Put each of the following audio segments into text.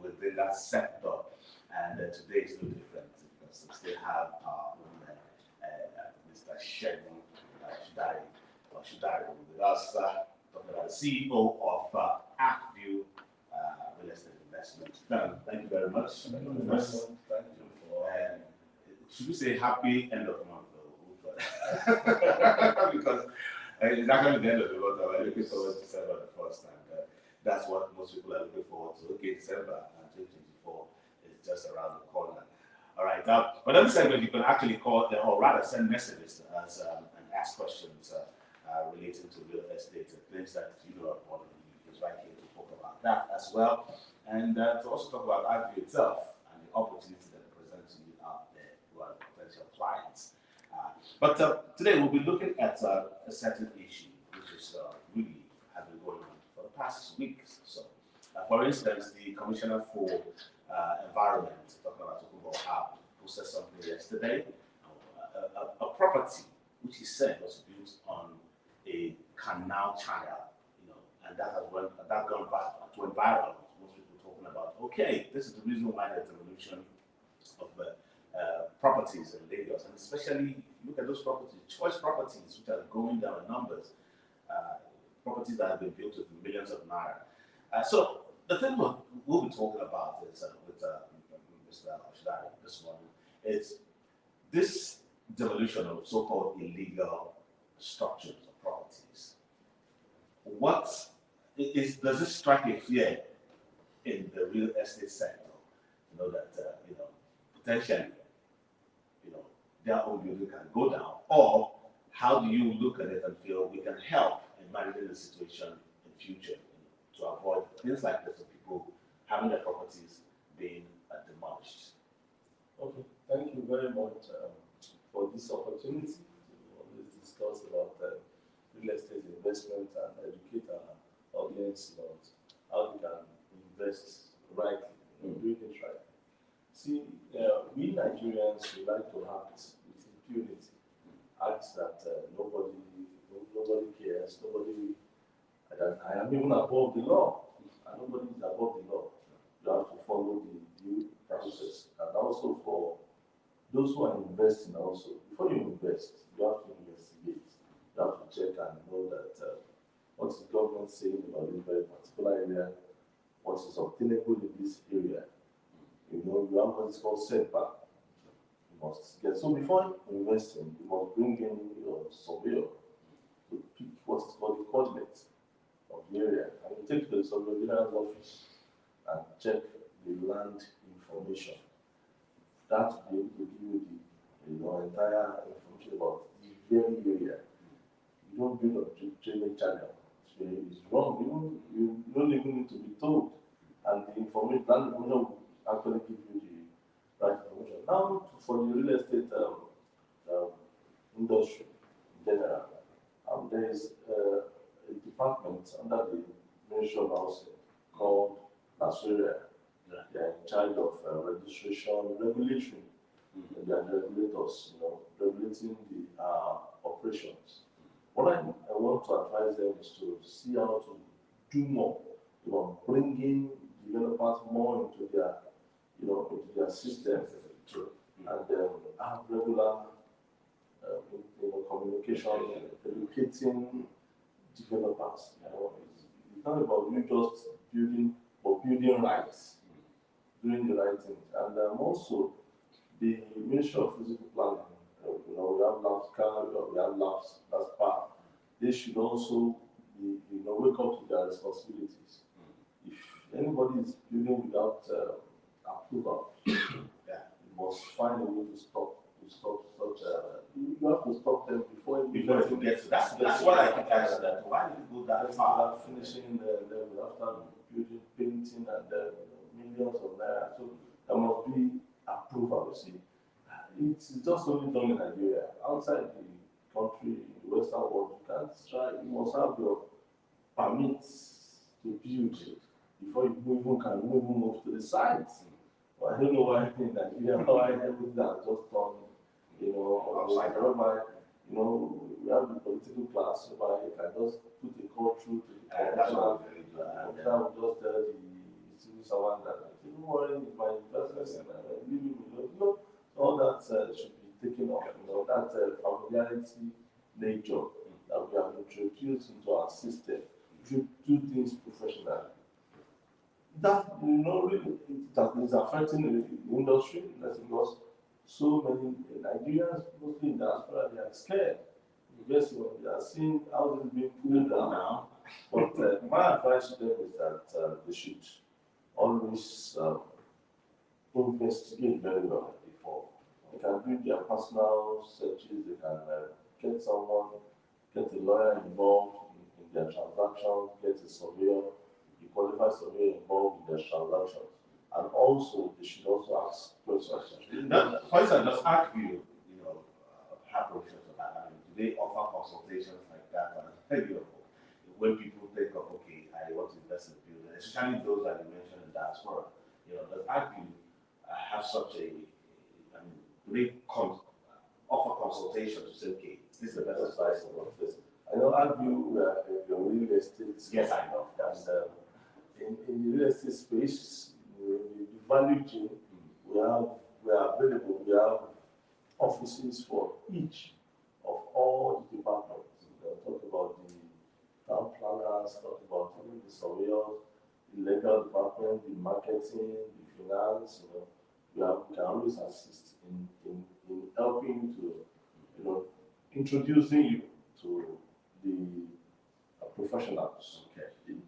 within that sector. And today is no different because we still have Mr. Shegun Shudari with us, talking about the CEO of Actview Real Estate Investment Firm. Thank you very much. Thank you very much. Thank you for. Should we say happy end of the month? Because it's actually the end of the month. I'm looking forward to December the first time. That's what most people are looking forward to. Okay, December 2024 is just around the corner. All right. But on the segment, you can actually call or rather send messages to us and ask questions relating to real estate and things that you know about. Is right here to talk about that as well, and to also talk about Actview itself and the opportunity that it presents to you out there who are potential clients. But today we'll be looking at a certain issue which is really has been going on for the past weeks. So, for instance, the Commissioner for Environment, talking about Tokumbo, posted something yesterday. A property which he said was built on a canal channel, you know, and that gone viral. Most people talking about, okay, this is the reason why there's evolution of properties in Lagos, and especially look at those properties, choice properties, which are going down in numbers, properties that have been built with millions of naira. So the thing we'll be talking about is with Mr. Shudari this morning is this demolition of so-called illegal structures or properties. Does this strike a fear in the real estate sector? You know that potentially, their own building can go down, or how do you look at it and feel we can help in managing the situation in future to avoid things like this of people having their properties being demolished? Okay, thank you very much for this opportunity to always discuss about real estate investment and educate our audience about how they can invest rightly, doing it right. See, we Nigerians, we like to act with impunity, act that nobody cares, that I am even above the law, and nobody is above the law. You have to follow the due process. And also for those who are investing also, before you invest, you have to investigate. You have to check and know that what is the government saying about this very particular area, what is obtainable in this area. You have what is called setback. You must get. So before investing, you must bring in your surveyor to pick what is called the coordinates of the area. And you take to the surveyor's office and check the land information. That will be able to give you the entire information about the very area. You don't build a drainage channel. It's wrong. You don't even need to be told. And the information, land information will actually give you the right information. Now, for the real estate industry in general, there is a department under the Ministry of Housing called Nasuria. They are in charge of registration, regulatory. They are regulators, regulating the operations. What I want to advise them is to see how to do more, bringing developers more into their systems, and have regular communication, educating developers. It's not about you just building, but building rights, doing the right things. And also, the Ministry of Physical Planning, we have labs, that's part. They should also wake up to their responsibilities. If anybody is building without approval, you must find a way to stop such. You have to stop them before it gets. That's what I think. That why did you go that far? Finishing the level after building, painting, and millions of naira. So there must be approval. You see, it's just only done in Nigeria. Outside the country, in the Western world, you can't try. You must have your permits to build before you can move to the site. Well, I don't know why in Nigeria, why everything has just done, outside. We have the political class whereby you can just put a call through to the commissioner, and will just tell the civil servant that Don't worry, it's my investment, and leave me alone. All that should be taken off. That familiarity nature that we have introduced into our system. We should do things professionally. That really that is affecting the industry. That's because so many Nigerians, mostly in diaspora, they are scared. Yes, they are seeing houses being pulled down now. But my advice to them is that they should always investigate very well before. They can do their personal searches, they can get someone, get a lawyer involved in their transactions, get a surveyor, a qualified surveyor involved in their transactions. And also, they should also ask questions. Now, for instance, just ask you, have professions of that. I mean, do they offer consultations like that? And, when people think of, okay, I want to invest in a building, especially those that you mentioned in diaspora, does AgView have such a, I mean, do they offer consultation to say, okay, this is the best advice for this? I know AgView, we are real estate. Yes, I know. And in the real estate space, the value chain, we are available. We have offices for each of all the departments. Talk about the town planners, talk about even the surveyors, the legal department, the marketing, the finance. We can always assist in helping to, introducing you to the professionals. Okay. In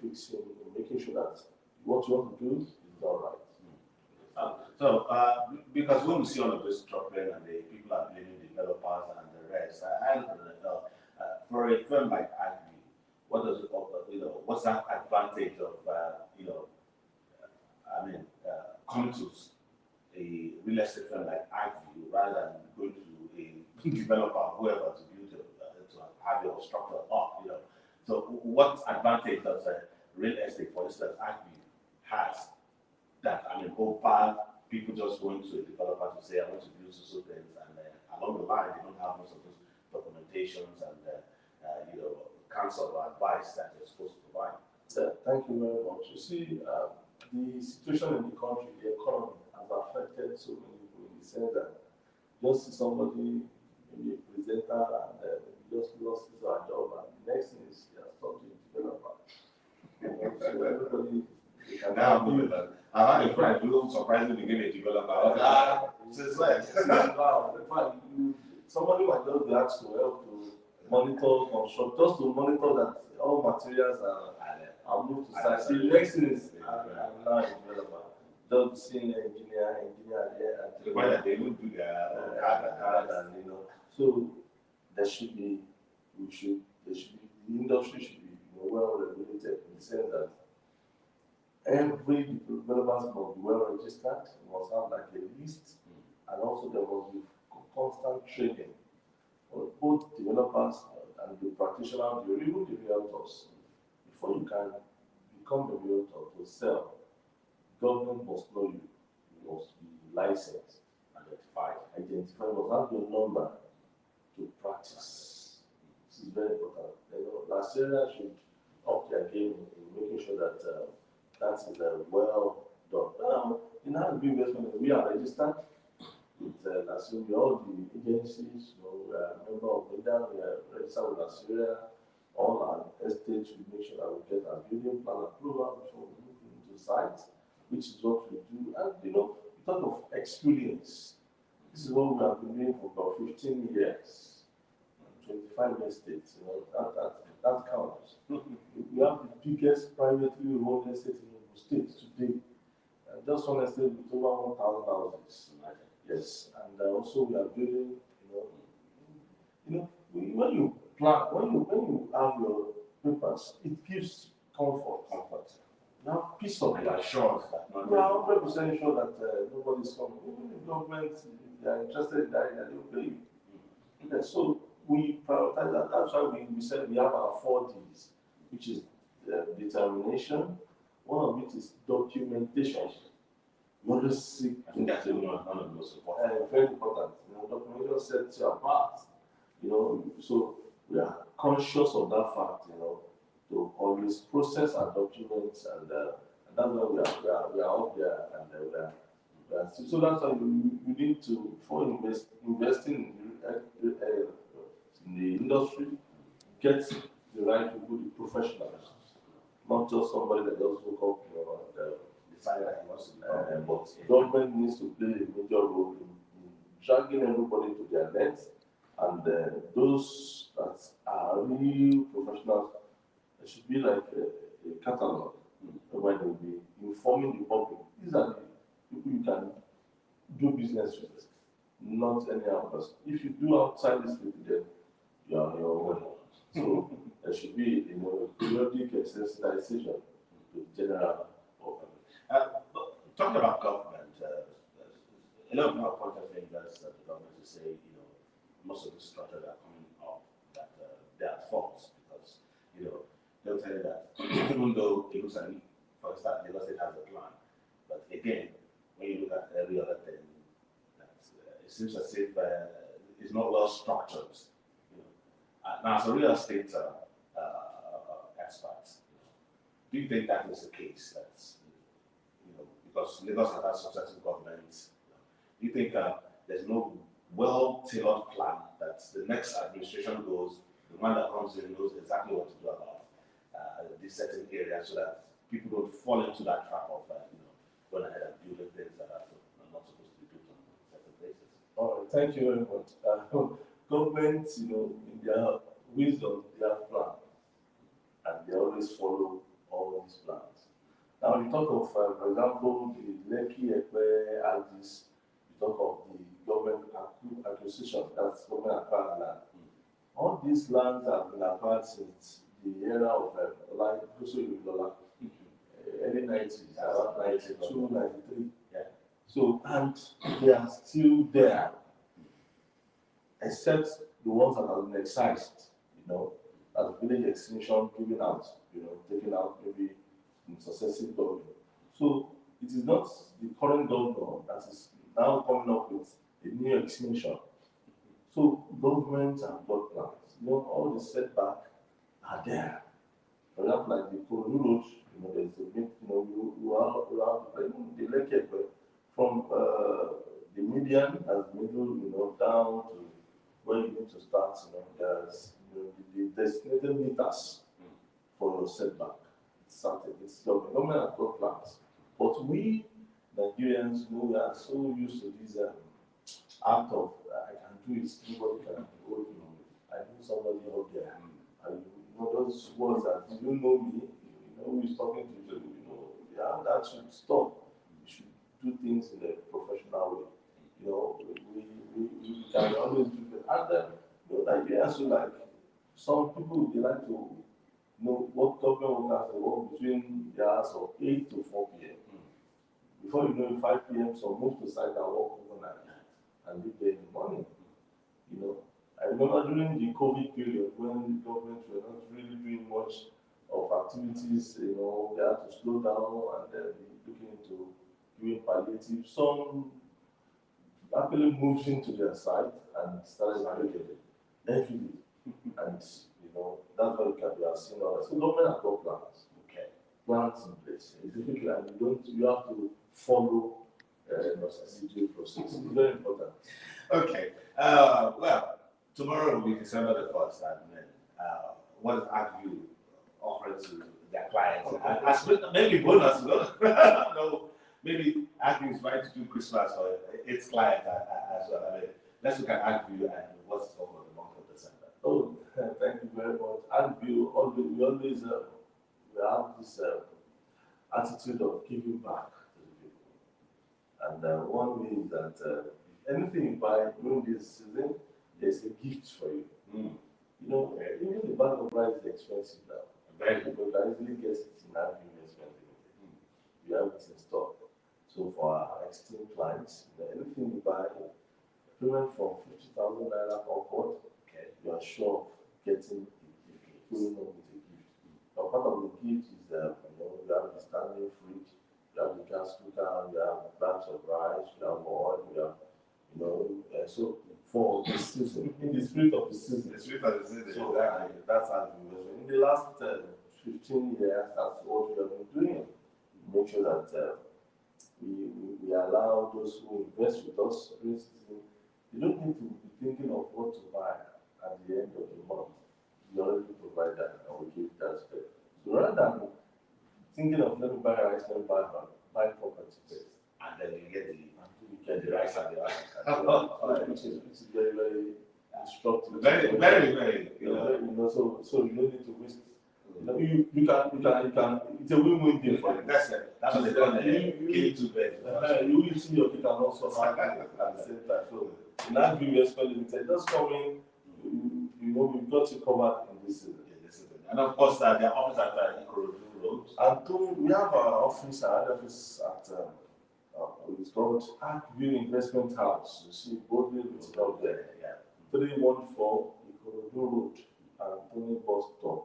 fixing, in making sure that what you want to do is done right. Because when we see all of this dropping and the people are blaming developers and the rest, for a firm like AgView, what does it offer? What's that advantage of, coming to a real estate firm like AgView rather than going to a developer, whoever, to build to have your structure up, So what advantage does real estate, for instance, AgView has that, over people just going to a developer to say, I want to build social things, and along the line, they don't have most of those documentations and, counsel or advice that they're supposed to provide. Thank you very much. You see, the situation in the country, the economy, has affected so many people in the sense that just see somebody, maybe a presenter, and just lost his or her job, and the next thing is he has talked to a developer. So everybody. I had a friend who surprisingly became a developer. Since when? Wow. In fact, somebody might just be asked to help to monitor construct, just to monitor that all materials are moved to site. So the next thing is I'm now a developer. Just seeing engineer there, and they would do their and so there should be, the industry should be well regulated in the sense that every developer must be well registered, must have like a list, and also there must be constant training for both developers and the practitioners, even the realtors. Before you can become a realtor to sell, government must know you. You must be licensed, identified, must have your number to practice. This is very important. Last year should up their game in making sure that that is well done. In our investment, we are registered with Nigeria, all the agencies. We are a member of NIDA, we are registered with Nigeria, all our estates. We make sure that we get our building plan approval before we move into site, which is what we do. And we talk of experience. This is what we have been doing for about 15 years, 25 estates. That counts. We have the biggest privately owned estate in the state today. Just one estate with over 1,000 houses. Yes, and also we are building. When you plan, when you have your papers, it gives comfort. You have peace of mind. Sure. You are 100% sure that nobody's coming. Even the government, if they are interested in that, they will pay you. Okay, so we prioritize that. That's why we said we have our 4 Ds, which is determination. One of it is documentation. You always seek. I think that's one of the most important. Very important. Documentation sets you apart. So we are conscious of that fact. To always process our documents and And that's why we are up there, and so that's why you need to, before investing in the industry, get the right people, the professionals, not just somebody that just woke up, and Decide that he wants to be but government needs to play a major role in dragging everybody to their nets, and those that are real professionals, there should be like a catalog where they will be informing the public. These are the people you can do business with, not any other person. If you do outside this people, then you are your own. So there should be periodic sensitization to the general public. Talking about government, a lot of our point of fingers that the government is saying, most of the structures are coming up that they are false because, they'll tell you that even though it looks like, for instance, Lagos State has a plan, but again, when you look at every other thing, it seems as if it's not well structured. Now, as a real estate expert, do you think that is the case? That's because Lagos has had successive governments. Do you think there's no well-tailored plan that the next administration goes, the one that comes in knows exactly what to do about this certain area, so that people don't fall into that trap of going ahead and building things that are not supposed to be built on certain places? All right, thank you very much. Government, in their wisdom, they have plan, and they always follow all these plans. Now, you talk of, for example, the Lekki Ekpe Agis, you talk of the government acquisition, that's government acquired land. All these lands have been acquired since the era of like early 90s, around 92, 93. Yeah. So, and they are still there, except the ones that have been excised, as village extinction given out, taken out maybe in successive government. So it is not the current governor that is now coming up with a new extinction. So governments have got plans. All the setback are there. For example, like the Korodu Road, there's a bit, you have the Lekki from the median as middle, down to where you need to start. There's the designated meters for your setback. It's government has got plans. But we Nigerians, we are so used to this act of I can do it, nobody can do it. I know somebody out there. And those words that you know me, who is talking to you, that should stop. We should do things in a professional way. We can always do that. And Nigerians will like, some people they like to what government workers they work between the hours of 8 to 4 p.m. Before you know it, 5 p.m. so move to site and work overnight and live there in the morning. I remember during the COVID period when the government were not really doing much of activities, they had to slow down and then be looking into doing palliative. Some actually moved into their site and started doing every day. And that's what we are seeing now. So government has got plans. Okay. Plans in place. Exactly, and you have to follow the due process. It's very important. Okay. Well, tomorrow will be December the 1st, and what is AgView offering to their clients? And maybe bonus, no, maybe AgView is trying to do Christmas for its clients as well. I mean, let's look at AgView and what's for the month of December. Oh, thank you very much. AgView, we always we have this attitude of giving back to the people. And one way is that anything you buy during this season, there's a gift for you. Even the bag of rice is expensive now. Very good. You can easily get it in AgView expensive. You have it in stock. So for our esteemed clients, anything you buy, payment from 50,000 naira upward, you are sure of getting a gift, going on with a gift. Now, part of the gift is you have the standing fridge, you have the gas cooker, you have bags of rice, you have oil, you have, so for the season, in the spirit of the season. The spirit of the season. So that's how we do it. In the last 15 years, that's what we have been doing. make sure that we allow those who invest with us, they don't need to be thinking of what to buy at the end of the month. We already provide that and we give that space. So rather than thinking of let me buy rice, let me buy property first. And then you get the rice and the rice. Which is very, very instructive. Very, so you don't need to waste. You can. It's a win-win deal for you. That's it. That's what they call killing two birds. You eating your cake and also have at the same time. So in that view, we expect limited. Just coming, we've got you covered in this season. And of course, their office at Ikorodu Road. And we have our office, our head office at it's called Arcview Investment House. You see boldly written out there. 314 Ikorodu Road, Anthony Bus Stop.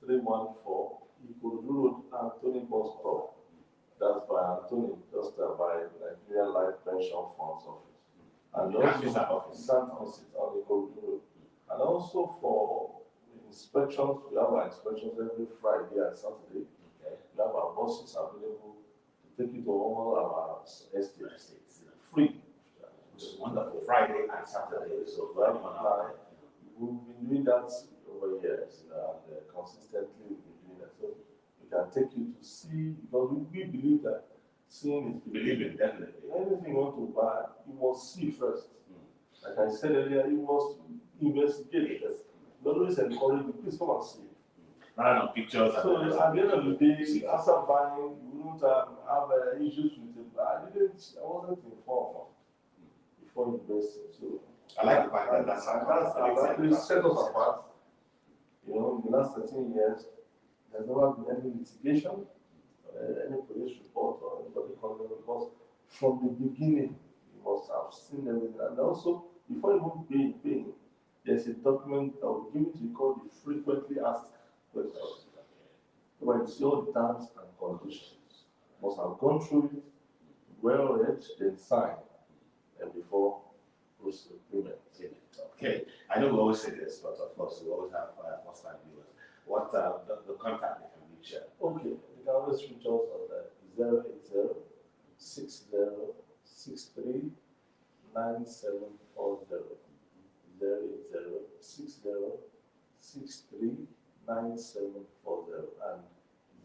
314 Ikorodu Road, Anthony Bus Stop. That's by Anthony, just by Nigeria Life Pension Funds office. And also St. on Ikorodu Road. And also for inspections, we have our inspections every Friday and Saturday. Okay. We have our buses available to take you to all our estates free. Which is wonderful. Friday and Saturday. So we've been doing that over years, and consistently we've been doing that. So we can take you to see, because we believe that seeing is believing. Definitely. Anything you want to buy, you must see first. Like I said earlier, you must investigate. We always encourage you, please come and see. I don't know, pictures. So at the end of the day, after buying, you wouldn't have issues with it. I wasn't informed before investing. So I like the fact that that's actually set us apart. In the last 13 years, there's never been any litigation, any police report, or anybody calling, because from the beginning, you must have seen everything. And also, before even paying, there's a document that will give it to you called the frequently asked questions. Where you see all the terms and conditions. You must have gone through it, well read, then sign, and before proceed payment. Okay, I know we always say this, but of course we always have first-time viewers. What the contact they can reach? Okay, you can always reach us on the 080 60 63 9740. 080 60 63 9740 and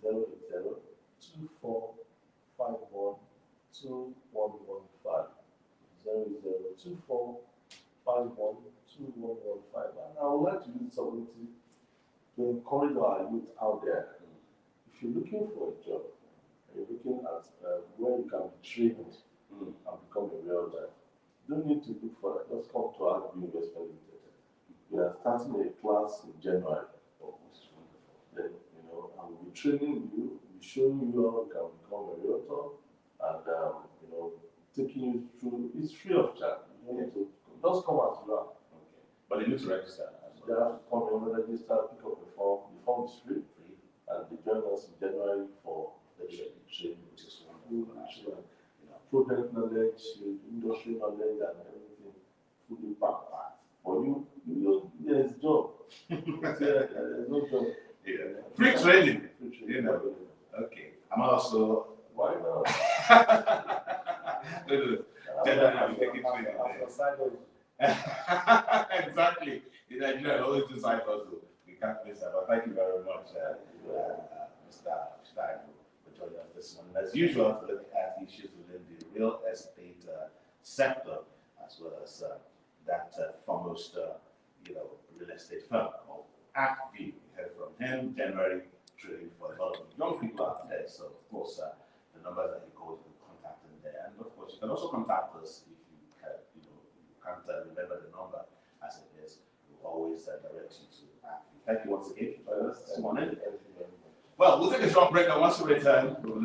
080 24 51 2115. 080 24 51 2115. And I would like to use this opportunity to encourage our youth out there. If you're looking for a job, you're looking at where you can be trained and become a realtor, you don't need to look for that. Just come to our Investment Limited. We are starting a class in January. Then, and we'll be training you, we'll be showing you how you can become a realtor, and taking you through. It's free of charge. You don't need to just come as you are. Okay. But you need to register. You have to come and register, pick up the form. The form is free, and they join us in January for the training, which is wonderful. Product knowledge, industry knowledge, and everything fully packed. For you, there's job. There's no job. Yeah. Free training. Okay. I'm also. Why not? Generally, I'm taking training. Exactly. In Nigeria, I always do side hustle. We can't miss that. But thank you very much, Mr. Stein, for joining us this morning. As usual, to look at issues within the real estate sector, as well as that foremost, real estate firm called Arcview. We heard from him, January trading for a lot of young people out there. So, of course, the number that he called, you can contact him there. And, of course, you can also contact us if you can't remember the number as it is. We'll always direct you to Arcview. Thank you once again for joining us this morning. Well, we'll take a short break, and once we return, we'll